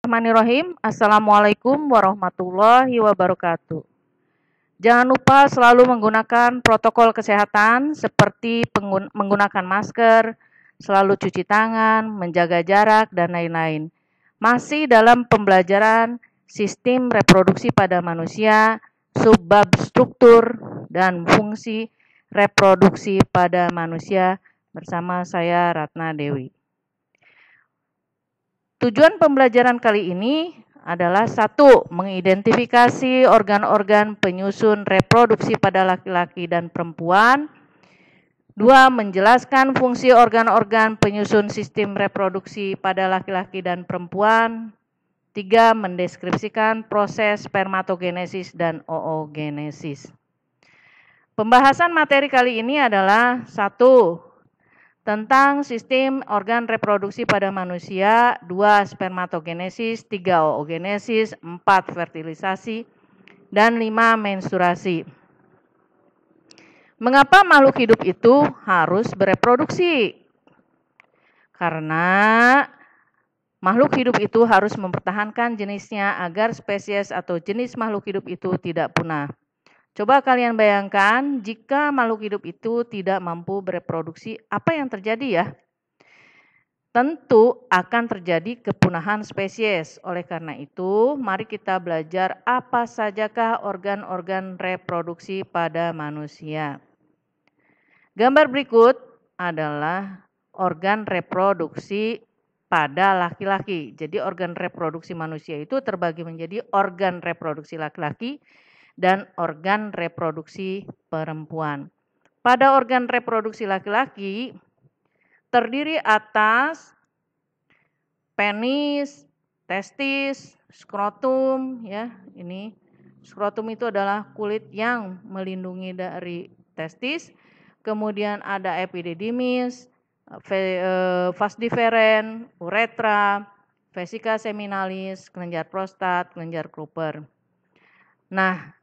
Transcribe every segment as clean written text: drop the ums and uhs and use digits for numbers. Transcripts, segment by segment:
Bismillahirrahmanirrahim. Assalamualaikum warahmatullahi wabarakatuh. Jangan lupa selalu menggunakan protokol kesehatan seperti menggunakan masker, selalu cuci tangan, menjaga jarak, dan lain-lain. Masih dalam pembelajaran sistem reproduksi pada manusia, subbab struktur, dan fungsi reproduksi pada manusia bersama saya Ratna Dewi. Tujuan pembelajaran kali ini adalah 1. Mengidentifikasi organ-organ penyusun reproduksi pada laki-laki dan perempuan. 2. Menjelaskan fungsi organ-organ penyusun sistem reproduksi pada laki-laki dan perempuan. 3. Mendeskripsikan proses spermatogenesis dan oogenesis. Pembahasan materi kali ini adalah 1. Tentang sistem organ reproduksi pada manusia, 2. Spermatogenesis, 3. oogenesis, 4. Fertilisasi, dan 5. Menstruasi. Mengapa makhluk hidup itu harus bereproduksi? Karena makhluk hidup itu harus mempertahankan jenisnya agar spesies atau jenis makhluk hidup itu tidak punah. Coba kalian bayangkan jika makhluk hidup itu tidak mampu bereproduksi, apa yang terjadi ya? Tentu akan terjadi kepunahan spesies. Oleh karena itu, mari kita belajar apa sajakah organ-organ reproduksi pada manusia. Gambar berikut adalah organ reproduksi pada laki-laki. Jadi organ reproduksi manusia itu terbagi menjadi organ reproduksi laki-laki dan organ reproduksi perempuan. Pada organ reproduksi laki-laki terdiri atas penis, testis, skrotum ya. Ini skrotum itu adalah kulit yang melindungi dari testis. Kemudian ada epididymis, vas deferens, uretra, vesika seminalis, kelenjar prostat, kelenjar Cooper. Nah,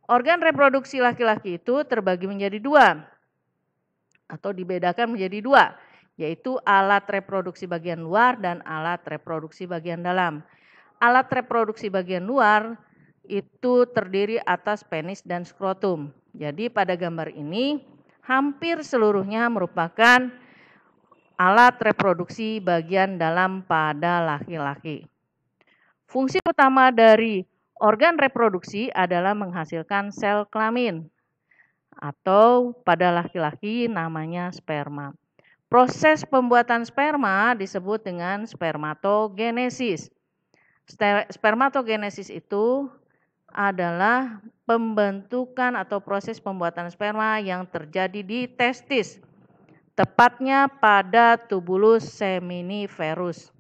organ reproduksi laki-laki itu terbagi menjadi 2 atau dibedakan menjadi 2, yaitu alat reproduksi bagian luar dan alat reproduksi bagian dalam. Alat reproduksi bagian luar itu terdiri atas penis dan skrotum. Jadi pada gambar ini hampir seluruhnya merupakan alat reproduksi bagian dalam pada laki-laki. Fungsi utama dari organ reproduksi adalah menghasilkan sel kelamin atau pada laki-laki namanya sperma. Proses pembuatan sperma disebut dengan spermatogenesis. Spermatogenesis itu adalah pembentukan atau proses pembuatan sperma yang terjadi di testis, tepatnya pada tubulus seminiferus.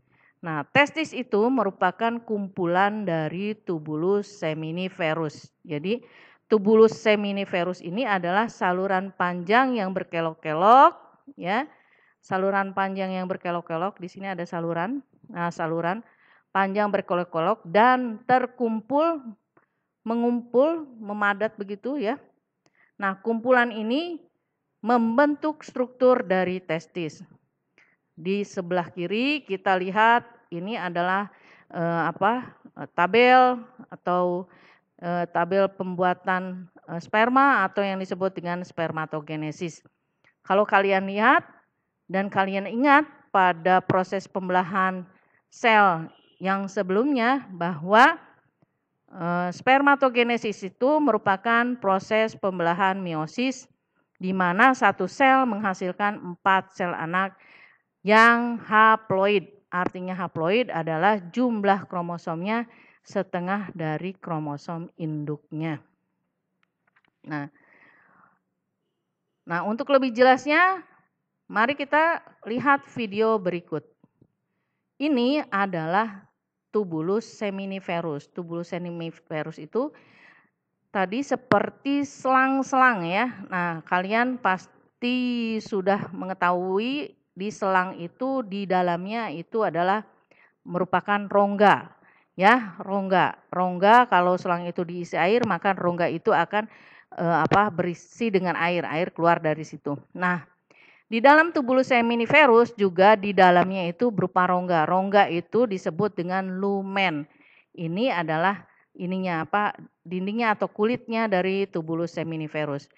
Nah, testis itu merupakan kumpulan dari tubulus seminiferus. Jadi, tubulus seminiferus ini adalah saluran panjang yang berkelok-kelok, ya. Saluran panjang yang berkelok-kelok, di sini ada saluran. Nah, saluran panjang berkelok-kelok dan mengumpul, memadat begitu ya. Nah, kumpulan ini membentuk struktur dari testis. Di sebelah kiri kita lihat ini adalah tabel atau tabel pembuatan sperma atau yang disebut dengan spermatogenesis. Kalau kalian lihat dan kalian ingat pada proses pembelahan sel yang sebelumnya bahwa spermatogenesis itu merupakan proses pembelahan meiosis di mana satu sel menghasilkan 4 sel anak yang haploid. Artinya haploid adalah jumlah kromosomnya setengah dari kromosom induknya. Nah, untuk lebih jelasnya, mari kita lihat video berikut. Ini adalah tubulus seminiferus. Tubulus seminiferus itu tadi seperti selang-selang ya. Nah, kalian pasti sudah mengetahui di selang itu di dalamnya itu adalah merupakan rongga. Ya, rongga. Rongga kalau selang itu diisi air, maka rongga itu akan berisi dengan air keluar dari situ. Nah, Di dalam tubulus seminiferus juga di dalamnya itu berupa rongga. Rongga itu disebut dengan lumen. Ini adalah dindingnya atau kulitnya dari tubulus seminiferus.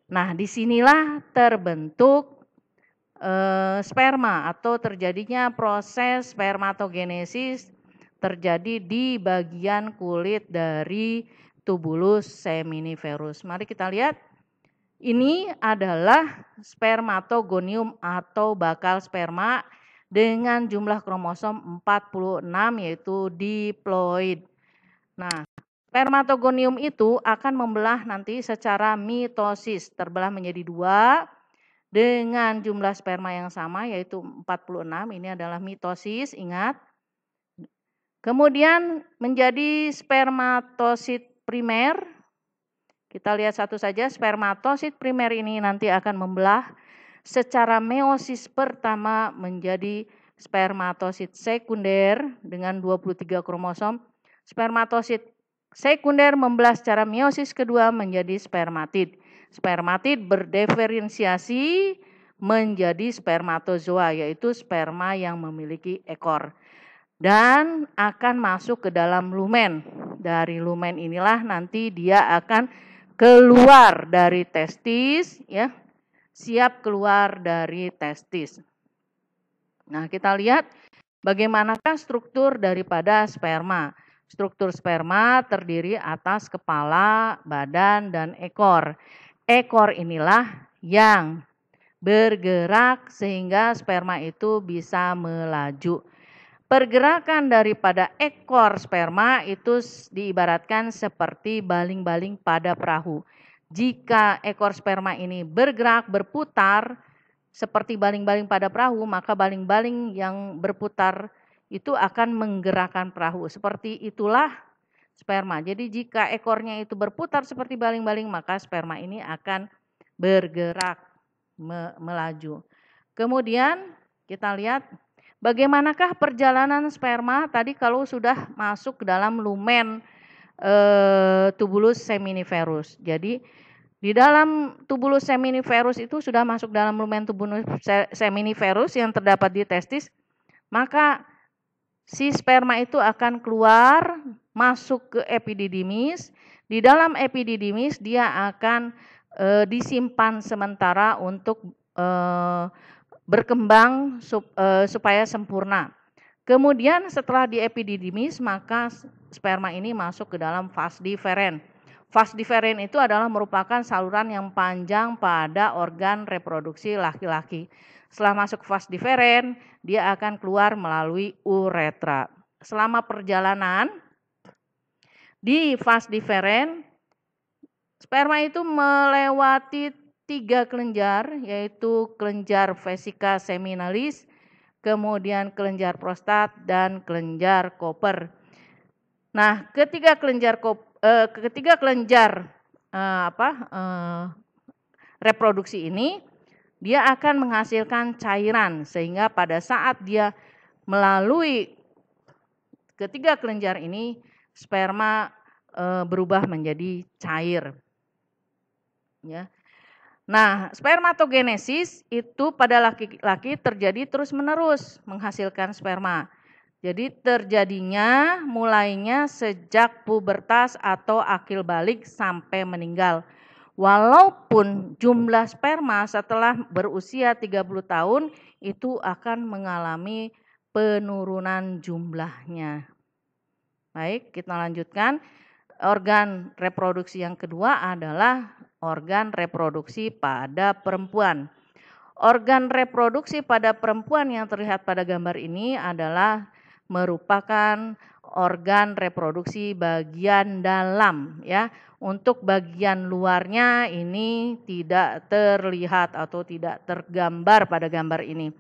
Nah, disinilah terbentuk sperma atau terjadinya proses spermatogenesis terjadi di bagian kulit dari tubulus seminiferus. Mari kita lihat. Ini adalah spermatogonium atau bakal sperma dengan jumlah kromosom 46 yaitu diploid. Nah, spermatogonium itu akan membelah nanti secara mitosis, terbelah menjadi 2 dengan jumlah sperma yang sama yaitu 46. Ini adalah mitosis, ingat. Kemudian menjadi spermatosit primer. Kita lihat satu saja, spermatosit primer ini nanti akan membelah secara meiosis pertama menjadi spermatosit sekunder dengan 23 kromosom. Spermatosit sekunder membelah secara meiosis kedua menjadi spermatid. Spermatid berdiferensiasi menjadi spermatozoa, yaitu sperma yang memiliki ekor. Dan akan masuk ke dalam lumen. Dari lumen inilah nanti dia akan keluar dari testis, ya, siap keluar dari testis. Nah, kita lihat bagaimanakah struktur daripada sperma. Struktur sperma terdiri atas kepala, badan, dan ekor. Ekor inilah yang bergerak sehingga sperma itu bisa melaju. Pergerakan daripada ekor sperma itu diibaratkan seperti baling-baling pada perahu. Jika ekor sperma ini bergerak, berputar seperti baling-baling pada perahu, maka baling-baling yang berputar itu akan menggerakkan perahu. Seperti itulah sperma. Jadi jika ekornya itu berputar seperti baling-baling, maka sperma ini akan bergerak, melaju. Kemudian kita lihat bagaimanakah perjalanan sperma tadi kalau sudah masuk ke dalam lumen tubulus seminiferus. Jadi di dalam tubulus seminiferus itu sudah masuk dalam lumen tubulus seminiferus yang terdapat di testis, maka si sperma itu akan keluar masuk ke epididymis. Di dalam epididymis dia akan disimpan sementara untuk berkembang supaya sempurna. Kemudian setelah di epididymis maka sperma ini masuk ke dalam vas differens. Vas differens itu adalah merupakan saluran yang panjang pada organ reproduksi laki-laki. Setelah masuk vas differens, dia akan keluar melalui uretra. Selama perjalanan di vas differens, sperma itu melewati 3 kelenjar, yaitu kelenjar vesica seminalis, kemudian kelenjar prostat, dan kelenjar Koper. Nah, ketiga kelenjar reproduksi ini, dia akan menghasilkan cairan, sehingga pada saat dia melalui ketiga kelenjar ini, sperma berubah menjadi cair. Ya. Nah, spermatogenesis itu pada laki-laki terjadi terus-menerus menghasilkan sperma. Jadi terjadinya mulainya sejak pubertas atau akil balik sampai meninggal. Walaupun jumlah sperma setelah berusia 30 tahun itu akan mengalami penurunan jumlahnya. Baik, kita lanjutkan. Organ reproduksi yang kedua adalah organ reproduksi pada perempuan. Organ reproduksi pada perempuan yang terlihat pada gambar ini adalah merupakan organ reproduksi bagian dalam, ya. Untuk bagian luarnya ini tidak terlihat atau tidak tergambar pada gambar ini.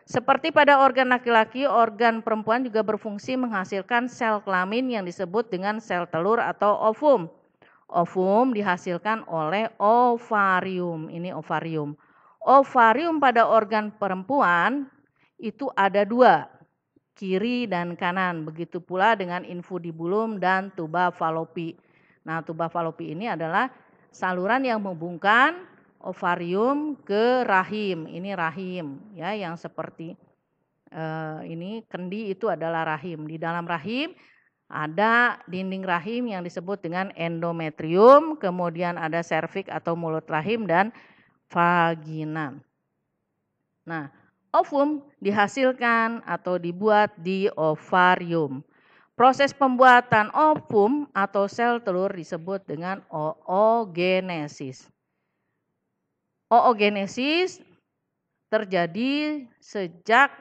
Seperti pada organ laki-laki, organ perempuan juga berfungsi menghasilkan sel kelamin yang disebut dengan sel telur atau ovum. Ovum dihasilkan oleh ovarium. Ini ovarium. Ovarium pada organ perempuan itu ada 2, kiri dan kanan. Begitu pula dengan infundibulum dan tuba fallopi. Nah, tuba fallopi ini adalah saluran yang menghubungkan ovarium ke rahim. Ini rahim ya, yang seperti ini kendi itu adalah rahim. Di dalam rahim ada dinding rahim yang disebut dengan endometrium, kemudian ada serviks atau mulut rahim dan vagina. Nah, ovum dihasilkan atau dibuat di ovarium. Proses pembuatan ovum atau sel telur disebut dengan oogenesis. Oogenesis terjadi sejak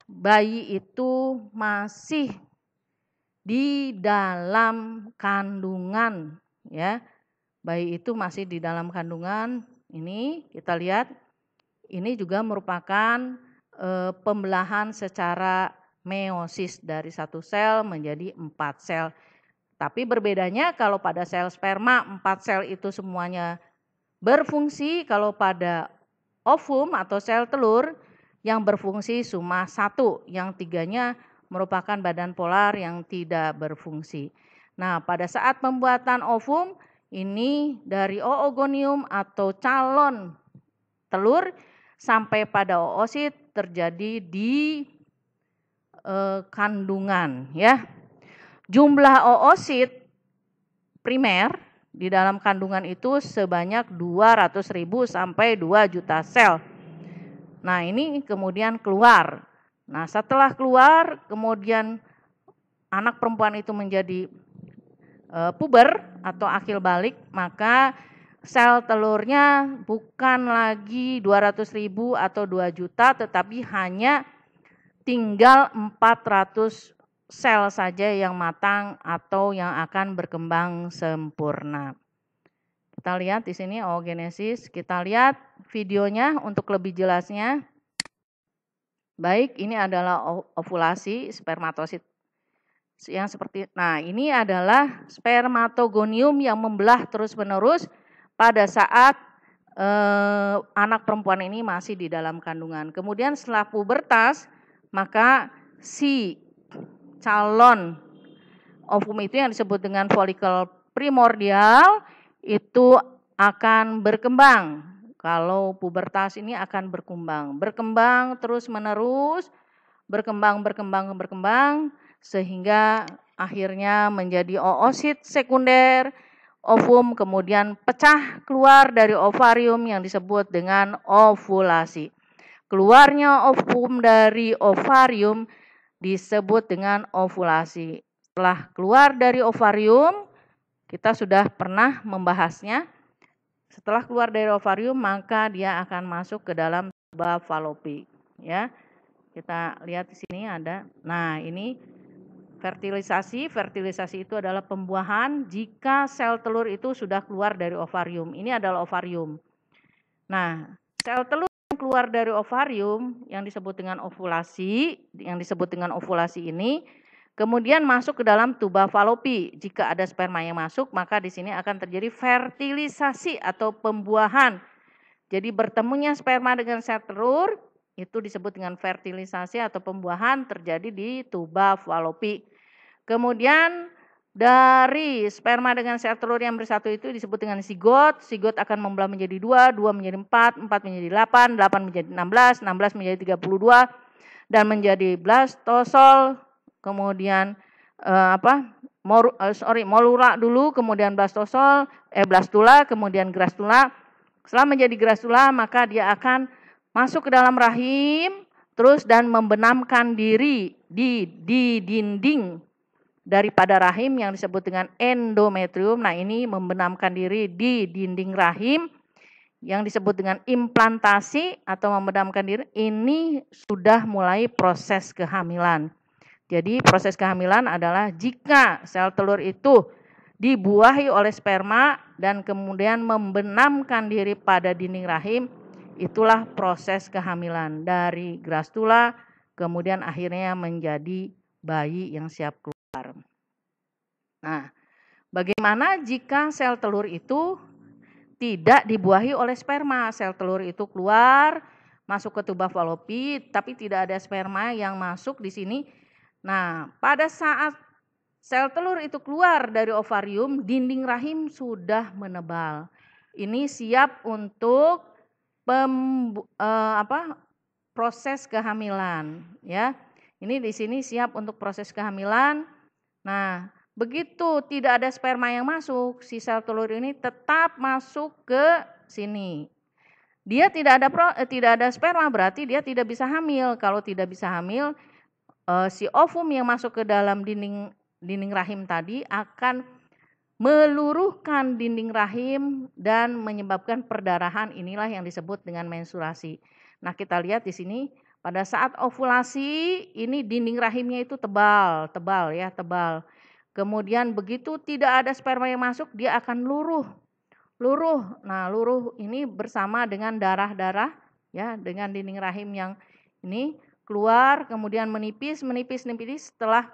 bayi itu masih di dalam kandungan ya. Bayi itu masih di dalam kandungan. Ini kita lihat, ini juga merupakan pembelahan secara meiosis dari satu sel menjadi 4 sel. Tapi berbedanya kalau pada sel sperma 4 sel itu semuanya berfungsi, kalau pada ovum atau sel telur yang berfungsi cuma 1, yang 3-nya merupakan badan polar yang tidak berfungsi. Nah, pada saat pembuatan ovum ini dari oogonium atau calon telur sampai pada oosit terjadi di kandungan ya. Jumlah oosit primer di dalam kandungan itu sebanyak 200.000 sampai 2 juta sel. Nah, ini kemudian keluar. Nah, setelah keluar kemudian anak perempuan itu menjadi puber atau akil balik, maka sel telurnya bukan lagi 200.000 atau 2 juta, tetapi hanya tinggal 400 sel saja yang matang atau yang akan berkembang sempurna. Kita lihat di sini oogenesis, kita lihat videonya untuk lebih jelasnya. Baik, ini adalah ovulasi spermatosit yang seperti, nah ini adalah spermatogonium yang membelah terus-menerus pada saat anak perempuan ini masih di dalam kandungan. Kemudian setelah pubertas, maka si calon ovum itu yang disebut dengan folikel primordial itu akan berkembang. Kalau pubertas ini akan berkembang terus-menerus, berkembang sehingga akhirnya menjadi oosit sekunder, ovum kemudian pecah keluar dari ovarium yang disebut dengan ovulasi. Keluarnya ovum dari ovarium disebut dengan ovulasi. Setelah keluar dari ovarium, kita sudah pernah membahasnya. Setelah keluar dari ovarium, maka dia akan masuk ke dalam tuba falopik. Ya, kita lihat di sini ada. Nah, ini fertilisasi. Fertilisasi itu adalah pembuahan jika sel telur itu sudah keluar dari ovarium. Ini adalah ovarium. Nah, sel telur yang keluar dari ovarium yang disebut dengan ovulasi, ini kemudian masuk ke dalam tuba falopi. Jika ada sperma yang masuk, maka di sini akan terjadi fertilisasi atau pembuahan. Jadi bertemunya sperma dengan sel telur itu disebut dengan fertilisasi atau pembuahan terjadi di tuba falopi. Kemudian dari sperma dengan sel telur yang bersatu itu disebut dengan zigot. Zigot akan membelah menjadi 2, 2 menjadi 4, 4 menjadi 8, 8 menjadi 16, 16 menjadi 32 dan menjadi blastosol. Kemudian molura dulu, kemudian blastula, kemudian grastula. Setelah menjadi grastula, maka dia akan masuk ke dalam rahim terus dan membenamkan diri di dinding daripada rahim yang disebut dengan endometrium. Nah, ini membenamkan diri di dinding rahim yang disebut dengan implantasi atau membenamkan diri. Ini sudah mulai proses kehamilan. Jadi proses kehamilan adalah jika sel telur itu dibuahi oleh sperma dan kemudian membenamkan diri pada dinding rahim, itulah proses kehamilan dari grastula kemudian akhirnya menjadi bayi yang siap keluar. Nah, bagaimana jika sel telur itu tidak dibuahi oleh sperma? Sel telur itu keluar, masuk ke tuba falopi, tapi tidak ada sperma yang masuk di sini. Nah, pada saat sel telur itu keluar dari ovarium, dinding rahim sudah menebal. ini siap untuk proses kehamilan, ya. Ini di sini siap untuk proses kehamilan. Nah, begitu tidak ada sperma yang masuk, si sel telur ini tetap masuk ke sini. Dia tidak ada sperma, berarti dia tidak bisa hamil. Kalau tidak bisa hamil, si ovum yang masuk ke dalam dinding rahim tadi akan meluruhkan dinding rahim dan menyebabkan perdarahan. Inilah yang disebut dengan menstruasi. Nah, kita lihat di sini pada saat ovulasi ini dinding rahimnya itu tebal. Kemudian begitu tidak ada sperma yang masuk, dia akan luruh. Nah, luruh ini bersama dengan darah-darah, ya, dengan dinding rahim yang ini keluar, kemudian menipis. Setelah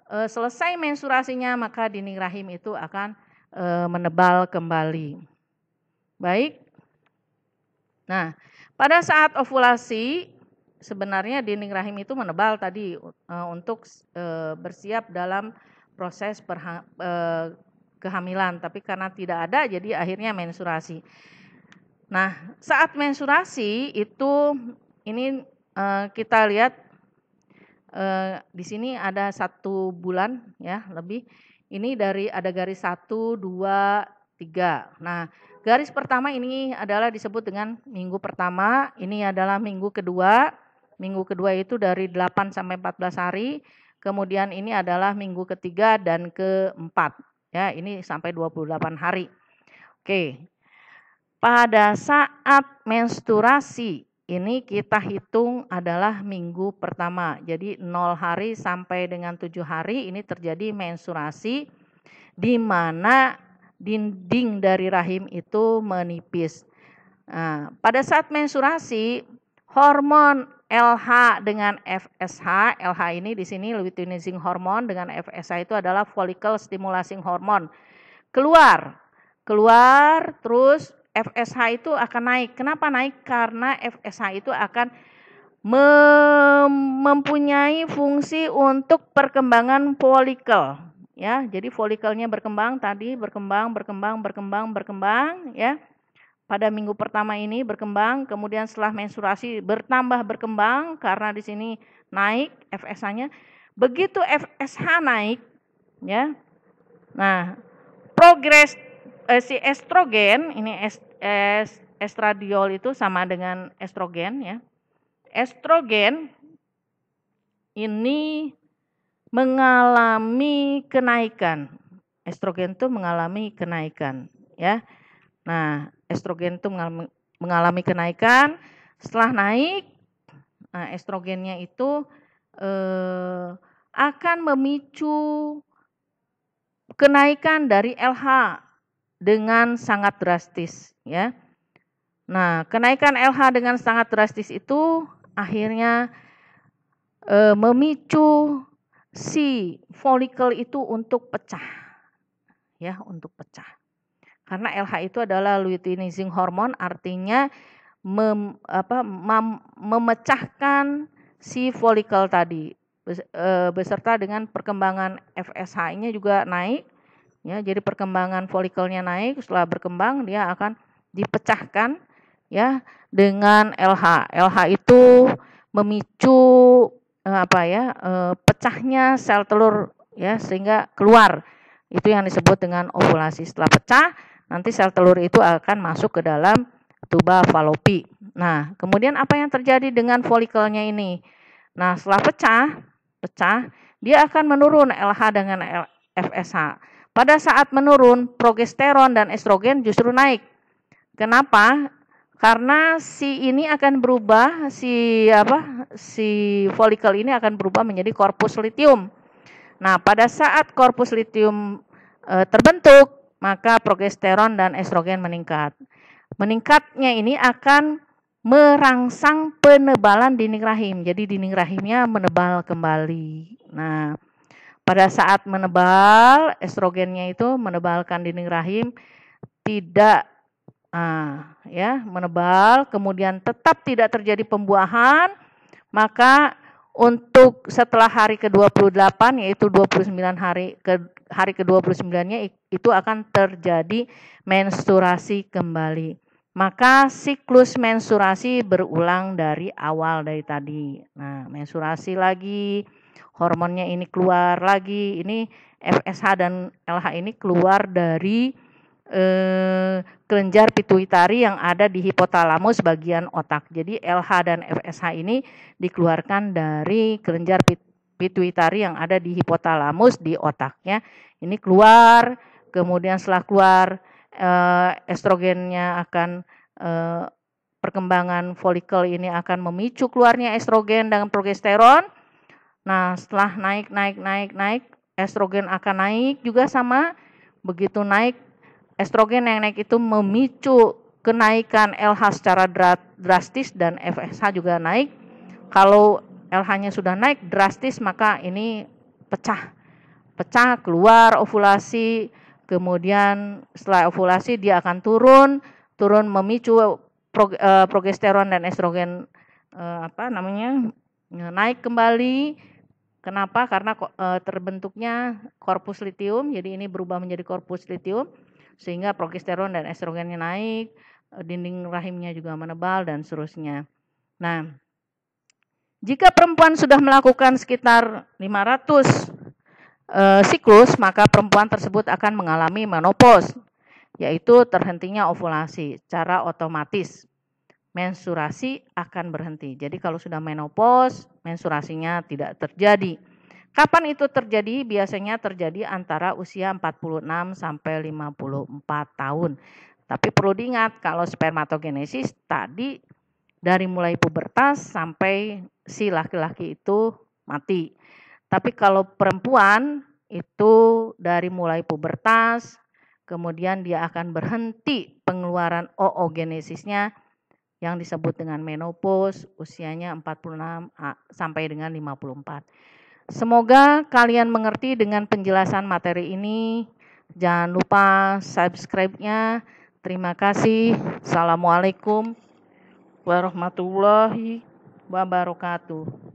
selesai menstruasinya, maka dinding rahim itu akan menebal kembali. Baik. Nah, pada saat ovulasi sebenarnya dinding rahim itu menebal tadi untuk bersiap dalam proses kehamilan, tapi karena tidak ada jadi akhirnya menstruasi. Nah, saat menstruasi itu ini kita lihat di sini ada 1 bulan, ya, lebih. Ini ada garis 1, 2, 3. Nah, garis pertama ini adalah disebut dengan minggu pertama, ini adalah minggu kedua. Minggu kedua itu dari 8 sampai 14 hari. Kemudian ini adalah minggu ketiga dan keempat. Ya, ini sampai 28 hari. Oke. Pada saat menstruasi ini kita hitung adalah minggu pertama. Jadi 0 hari sampai dengan 7 hari ini terjadi menstruasi di mana dinding dari rahim itu menipis. Nah, pada saat menstruasi, hormon LH dengan FSH, LH ini di sini luteinizing hormone dengan FSH itu adalah follicle stimulating hormone. Keluar terus FSH itu akan naik. Kenapa naik? Karena FSH itu akan mempunyai fungsi untuk perkembangan folikel. Ya, jadi folikelnya berkembang ya. Pada minggu pertama ini berkembang, kemudian setelah menstruasi berkembang karena di sini naik FSH-nya. Begitu FSH naik, ya. Nah, progres si estrogen ini estradiol itu sama dengan estrogen, ya. Estrogen ini mengalami kenaikan. Estrogen itu mengalami kenaikan, ya. Nah, estrogen itu mengalami kenaikan. Setelah naik, nah, estrogennya itu akan memicu kenaikan dari LH dengan sangat drastis, ya. Nah, kenaikan LH dengan sangat drastis itu akhirnya memicu si folikel itu untuk pecah, ya, untuk pecah. Karena LH itu adalah luteinizing hormone, artinya memecahkan si folikel tadi beserta dengan perkembangan FSH-nya juga naik, ya. Jadi perkembangan folikelnya naik, setelah berkembang dia akan dipecahkan, ya, dengan LH. LH itu memicu pecahnya sel telur, ya, sehingga keluar. Itu yang disebut dengan ovulasi. Setelah pecah, nanti sel telur itu akan masuk ke dalam tuba falopi. Nah, kemudian apa yang terjadi dengan folikelnya ini? Nah, setelah pecah, dia akan menurun LH dengan FSH. Pada saat menurun, progesteron dan estrogen justru naik. Kenapa? Karena si ini akan berubah, si folikel ini akan berubah menjadi korpus luteum. Nah, pada saat korpus luteum terbentuk, maka progesteron dan estrogen meningkat. Meningkatnya ini akan merangsang penebalan dinding rahim. Jadi dinding rahimnya menebal kembali. Nah, pada saat menebal, estrogennya itu menebalkan dinding rahim, tidak menebal, kemudian tetap tidak terjadi pembuahan, maka Untuk setelah hari ke-28 yaitu 29 hari ke-29-nya itu akan terjadi menstruasi kembali. Maka siklus menstruasi berulang dari awal dari tadi. Nah, menstruasi lagi, hormonnya ini keluar lagi, ini FSH dan LH ini keluar dari kelenjar pituitari yang ada di hipotalamus bagian otak. Jadi LH dan FSH ini dikeluarkan dari kelenjar pituitari yang ada di hipotalamus di otaknya. Ini keluar, kemudian setelah keluar estrogennya akan perkembangan folikel ini akan memicu keluarnya estrogen dan progesteron. Nah, setelah naik, estrogen akan naik juga sama. Begitu naik, estrogen yang naik itu memicu kenaikan LH secara drastis dan FSH juga naik. Kalau LH-nya sudah naik drastis, maka ini pecah keluar ovulasi. Kemudian setelah ovulasi dia akan turun memicu progesteron dan estrogen naik kembali. Kenapa? Karena terbentuknya korpus luteum, jadi ini berubah menjadi korpus luteum sehingga progesteron dan estrogennya naik, dinding rahimnya juga menebal dan seterusnya. Nah, jika perempuan sudah melakukan sekitar 500 siklus, maka perempuan tersebut akan mengalami menopause, yaitu terhentinya ovulasi secara otomatis. Menstruasi akan berhenti. Jadi kalau sudah menopause, menstruasinya tidak terjadi. Kapan itu terjadi? Biasanya terjadi antara usia 46 sampai 54 tahun. Tapi perlu diingat kalau spermatogenesis tadi dari mulai pubertas sampai si laki-laki itu mati. Tapi kalau perempuan itu dari mulai pubertas, kemudian dia akan berhenti pengeluaran oogenesisnya yang disebut dengan menopause, usianya 46 sampai dengan 54. Semoga kalian mengerti dengan penjelasan materi ini. Jangan lupa subscribe-nya. Terima kasih. Assalamualaikum warahmatullahi wabarakatuh.